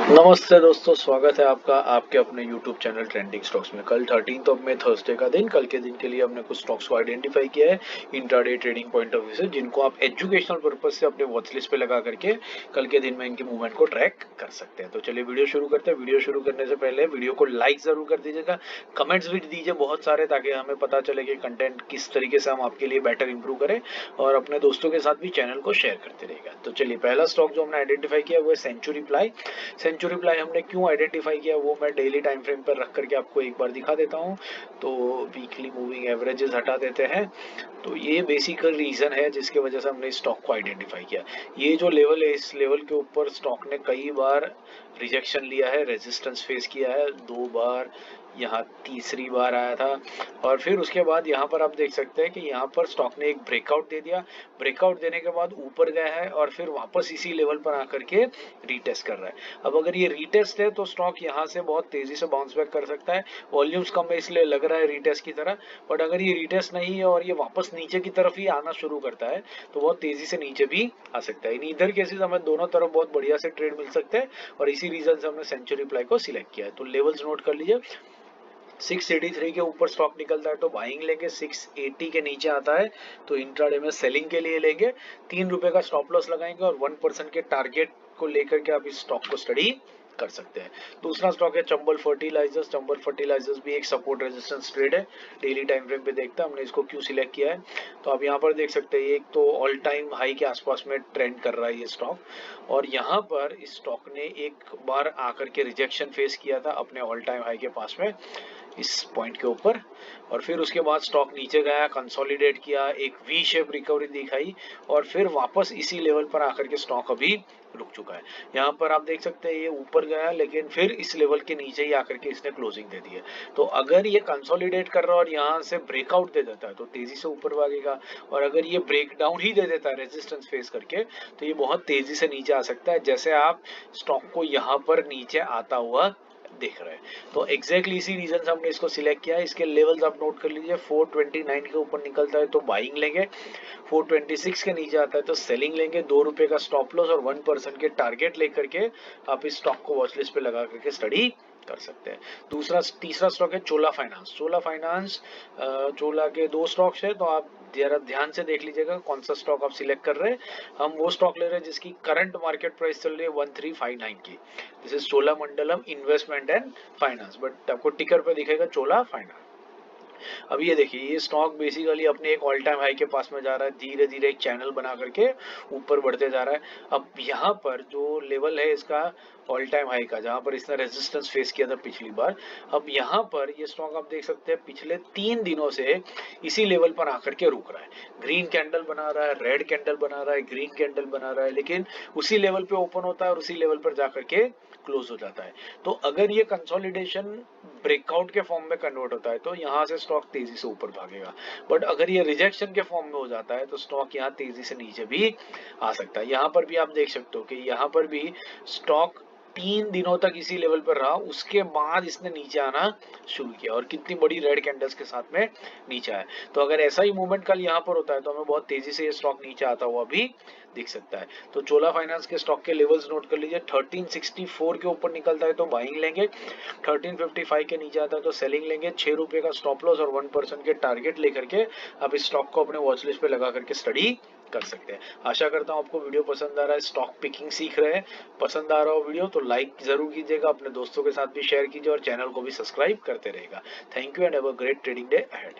नमस्ते दोस्तों, स्वागत है आपका आपके अपने YouTube चैनल ट्रेंडिंग स्टॉक्स में। कल 13 मई थर्सडे का दिन, कल के दिन के लिए हमने कुछ स्टॉक्स को आइडेंटिफाई किया है intraday trading point of view से, जिनको आप एजुकेशनल पर्पज से अपने वॉच लिस्ट पे लगा करके कल के दिन में इनके मूवमेंट को ट्रैक कर सकते हैं। तो चलिए वीडियो शुरू करते हैं। वीडियो शुरू करने से पहले वीडियो को लाइक जरूर कर दीजिएगा, कमेंट्स भी दीजिए बहुत सारे, ताकि हमें पता चले कि कंटेंट किस तरीके से हम आपके लिए बेटर इंप्रूव करें, और अपने दोस्तों के साथ भी चैनल को शेयर करते रहेगा। तो चलिए पहला स्टॉक जो हमने आइडेंटिफाई किया वो है सेंचुरी प्लाई। सेंचुरी प्लाई हमने क्यों आइडेंटिफाई किया वो मैं डेली टाइम फ्रेम पर रख करके आपको एक बार दिखा देता हूँ। तो वीकली मूविंग एवरेजेस हटा देते हैं। तो ये बेसिकल रीजन है जिसके वजह से हमने इस स्टॉक को आइडेंटिफाई किया। ये जो लेवल है, इस लेवल के ऊपर स्टॉक ने कई बार रिजेक्शन लिया है, रेजिस्टेंस फेस किया है, 2 बार, यहाँ तीसरी बार आया था। और फिर उसके बाद यहाँ पर आप देख सकते हैं कि यहाँ पर स्टॉक ने एक ब्रेकआउट दे दिया। ब्रेकआउट देने के बाद ऊपर गया है और फिर वापस इसी लेवल पर आकर के रीटेस्ट कर रहा है। अब अगर ये रीटेस्ट है तो स्टॉक यहाँ से बहुत तेजी से बाउंस बैक कर सकता है। वॉल्यूम्स कम है इसलिए लग रहा है रीटेस्ट की तरह, बट अगर ये रीटेस्ट नहीं है और ये वापस नीचे की तरफ ही आना शुरू करता है तो बहुत तेजी से नीचे भी आ सकता है। इन इधर केसेस हमें दोनों तरफ बहुत बढ़िया से ट्रेड मिल सकते हैं, और इसी रीजन से हमने सेंचुरी प्लाई को सिलेक्ट किया है। तो लेवल्स नोट कर लीजिए। 683 के ऊपर स्टॉक निकलता है तो बाइंग लेंगे, 680 के नीचे आता है तो इंट्राडे में सेलिंग के लिए लेंगे। ₹3 का स्टॉप लॉस लगाएंगे और 1% के टारगेट को लेकर के आप इस स्टॉक को स्टडी कर सकते हैं। दूसरा स्टॉक है चंबल फर्टिलाइजर्स। चंबल फर्टिलाइजर्स भी एक सपोर्ट रेजिस्टेंस ट्रेड है, डेली टाइम फ्रेम पे देखता है। हमने इसको क्यों सिलेक्ट किया है तो आप यहाँ पर देख सकते हैं, एक तो ऑल टाइम हाई के आसपास में ट्रेंड कर रहा है ये स्टॉक, और यहाँ पर इस स्टॉक ने एक बार आकर के रिजेक्शन फेस किया था अपने ऑल टाइम हाई के पास में, इस पॉइंट के ऊपर, और फिर उसके बाद स्टॉक नीचे गया, कंसोलिडेट किया, एक वी शेप रिकवरी दिखाई, और फिर वापस इसी लेवल पर आकर के स्टॉक अभी रुक चुका है। यहाँ पर आप देख सकते हैं ये ऊपर गया लेकिन फिर इस लेवल के नीचे ही आकर के इसने क्लोजिंग दे दी है। तो अगर ये कंसोलिडेट कर रहा है और यहाँ से ब्रेकआउट दे देता है तो तेजी से ऊपर भागेगा, और अगर ये ब्रेक डाउन ही दे देता है रेजिस्टेंस फेस करके तो ये बहुत तेजी से नीचे आ सकता है, जैसे आप स्टॉक को यहाँ पर नीचे आता हुआ देख रहे हैं। तो एग्जैक्टली इसी रीजन से हमने इसको सिलेक्ट किया है। इसके लेवल्स आप नोट कर लीजिए। 429 के ऊपर निकलता है तो बाइंग लेंगे, 426 के नीचे आता है तो सेलिंग लेंगे। ₹2 का स्टॉप लॉस और 1% के टारगेट लेकर के आप इस स्टॉक को वॉच लिस्ट पे लगा करके स्टडी कर सकते हैं। तीसरा स्टॉक है चोला फाइनेंस। चोला के 2 स्टॉक्स है तो आप जरा ध्यान से देख लीजिएगा कौन सा स्टॉक आप सिलेक्ट कर रहे हैं। हम वो स्टॉक ले रहे हैं जिसकी करंट मार्केट प्राइस चल रही है 1359 की। This is Cholamandalam investment and finance, but आपको टिकर पे दिखेगा चोला फाइनेंस। अब ये देखिए, ये स्टॉक बेसिकली अपने एक ऑल टाइम हाई के पास में जा रहा है, धीरे धीरे एक चैनल बना करके ऊपर बढ़ते जा रहा है। अब यहाँ पर जो लेवल है इसका ऑल टाइम हाई का, जहाँ पर इसने रेजिस्टेंस फेस किया था पिछली बार, अब यहाँ पर ये स्टॉक आप देख सकते हैं पिछले 3 दिनों से इसी लेवल पर आकर के रुक रहा है। ग्रीन कैंडल बना रहा है, रेड कैंडल बना रहा है, ग्रीन कैंडल बना रहा है, लेकिन उसी लेवल पे ओपन होता है और उसी लेवल पर जाकर के क्लोज हो जाता है। तो अगर ये कंसोलिडेशन ब्रेकआउट के फॉर्म में कन्वर्ट होता है तो यहाँ से स्टॉक तेजी से ऊपर भागेगा, बट अगर ये रिजेक्शन के फॉर्म में हो जाता है तो स्टॉक यहाँ तेजी से नीचे भी आ सकता है। यहाँ पर भी आप देख सकते हो कि यहाँ पर भी स्टॉक 3 दिनों तक इसी लेवल पर रहा, उसके बाद इसने नीचे आना शुरू किया और कितनी बड़ी रेड कैंडल्स के साथ में नीचे आया। तो अगर ऐसा ही मूवमेंट कल यहाँ पर होता है तो हमें बहुत तेजी से ये स्टॉक नीचे आता हुआ भी दिख सकता है। तो चोला फाइनेंस के स्टॉक के लेवल्स नोट कर लीजिए। 1364 के ऊपर निकलता है तो बाइंग लेंगे, 1355 के नीचे आता है तो सेलिंग लेंगे। ₹6 का स्टॉप लॉस और 1% के टारगेट लेकर के आप इस स्टॉक को अपने वॉच लिस्ट पे लगा करके स्टडी कर सकते हैं। आशा करता हूं आपको वीडियो पसंद आ रहा है, स्टॉक पिकिंग सीख रहे हैं। पसंद आ रहा हो वीडियो तो लाइक जरूर कीजिएगा, अपने दोस्तों के साथ भी शेयर कीजिए और चैनल को भी सब्सक्राइब करते रहेगा। Thank you and have a great trading day ahead.